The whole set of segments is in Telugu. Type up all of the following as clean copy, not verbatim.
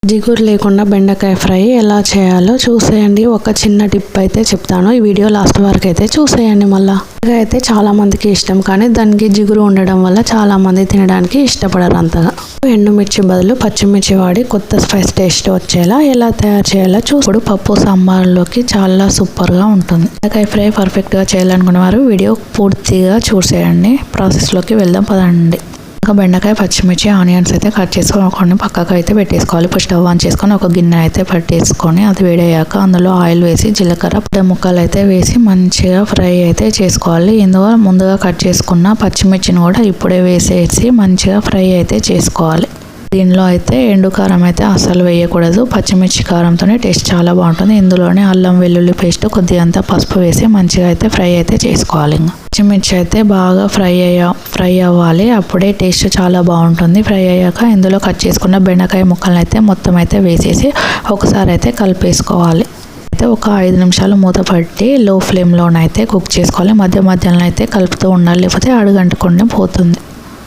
జిగురు లేకుండా బెండకాయ ఫ్రై ఎలా చేయాలో చూసేయండి. ఒక చిన్న టిప్ అయితే చెప్తాను. ఈ వీడియో లాస్ట్ వరకు అయితే చూసేయండి. మళ్ళీ అయితే చాలా మందికి ఇష్టం, కానీ దానికి జిగురు ఉండడం వల్ల చాలా మంది తినడానికి ఇష్టపడరు అంతగా. ఎండుమిర్చి బదులు పచ్చిమిర్చి వాడి కొత్త స్పైస్ టేస్ట్ వచ్చేలా ఎలా తయారు చేయాలో చూసుడు పప్పు సాంబార్లోకి చాలా సూపర్గా ఉంటుంది. బెండకాయ ఫ్రై పర్ఫెక్ట్గా చేయాలనుకునే వారు వీడియో పూర్తిగా చూసేయండి. ప్రాసెస్లోకి వెళ్దాం పదండి. ఇంకా బెండకాయ, పచ్చిమిర్చి, ఆనియన్స్ అయితే కట్ చేసుకొని పక్కకు అయితే పెట్టేసుకోవాలి. ఇప్పుడు స్టవ్ ఆన్ చేసుకొని ఒక గిన్నె అయితే పట్టేసుకొని అది వేడయ్యాక అందులో ఆయిల్ వేసి జీలకర్ర ముక్కలు అయితే వేసి మంచిగా ఫ్రై అయితే చేసుకోవాలి. ఇందులో ముందుగా కట్ చేసుకున్న పచ్చిమిర్చిని కూడా ఇప్పుడే వేసేసి మంచిగా ఫ్రై అయితే చేసుకోవాలి. దీనిలో అయితే ఎండు కారం అయితే అస్సలు వేయకూడదు. పచ్చిమిర్చి కారంతోనే టేస్ట్ చాలా బాగుంటుంది. ఇందులోనే అల్లం వెల్లుల్లి పేస్ట్ కొద్దిగంత పసుపు వేసి మంచిగా అయితే ఫ్రై అయితే చేసుకోవాలి. పచ్చిమిర్చి అయితే బాగా ఫ్రై అవ్వాలి, అప్పుడే టేస్ట్ చాలా బాగుంటుంది. ఫ్రై అయ్యాక ఇందులో కట్ చేసుకున్న బెండకాయ ముక్కలను అయితే మొత్తం అయితే వేసేసి ఒకసారి అయితే కలిపేసుకోవాలి. అయితే ఒక 5 నిమిషాలు మూత పట్టి లో ఫ్లేమ్లోనైతే కుక్ చేసుకోవాలి. మధ్యలో అయితే కలుపుతూ ఉండాలి, లేకపోతే అడుగంటుకొని పోతుంది.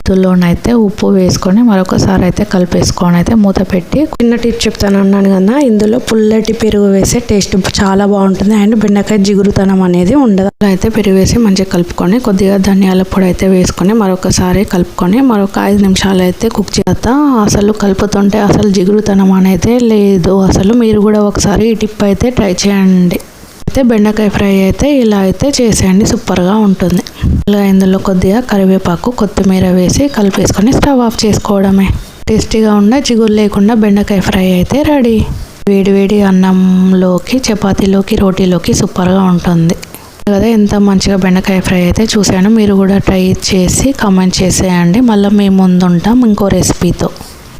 ఇందులోనైతే ఉప్పు వేసుకొని మరొకసారి అయితే కలిపేసుకొని అయితే మూత పెట్టి చిన్న టిప్ చెప్తాను అన్నాను కదా, ఇందులో పుల్లటి పెరుగు వేసే టేస్ట్ చాలా బాగుంటుంది. అండ్ బెండకాయ జిగురుతనం అనేది ఉండదు. అయితే పెరుగు వేసి మంచిగా కలుపుకొని కొద్దిగా ధనియాల పొడి అయితే వేసుకొని మరొకసారి కలుపుకొని మరొక 5 నిమిషాలు అయితే కుక్ చేత అసలు కలుపుతుంటే అసలు జిగురుతనం అనేది లేదు. అసలు మీరు కూడా ఒకసారి ఈ టిప్ అయితే ట్రై చేయండి. అయితే బెండకాయ ఫ్రై అయితే ఇలా అయితే చేసేయండి, సూపర్గా ఉంటుంది. ఇలా ఇందులో కొద్దిగా కరివేపాకు, కొత్తిమీర వేసి కలిపేసుకొని స్టవ్ ఆఫ్ చేసుకోవడమే. టేస్టీగా ఉన్న జిగురు లేకుండా బెండకాయ ఫ్రై అయితే రెడీ. వేడి అన్నంలోకి, చపాతీలోకి, రోటీలోకి సూపర్గా ఉంటుంది కదా. ఎంత మంచిగా బెండకాయ ఫ్రై అయితే చూశాను. మీరు కూడా ట్రై చేసి కామెంట్ చేసేయండి. మళ్ళీ మేము ముందుంటాం ఇంకో రెసిపీతో.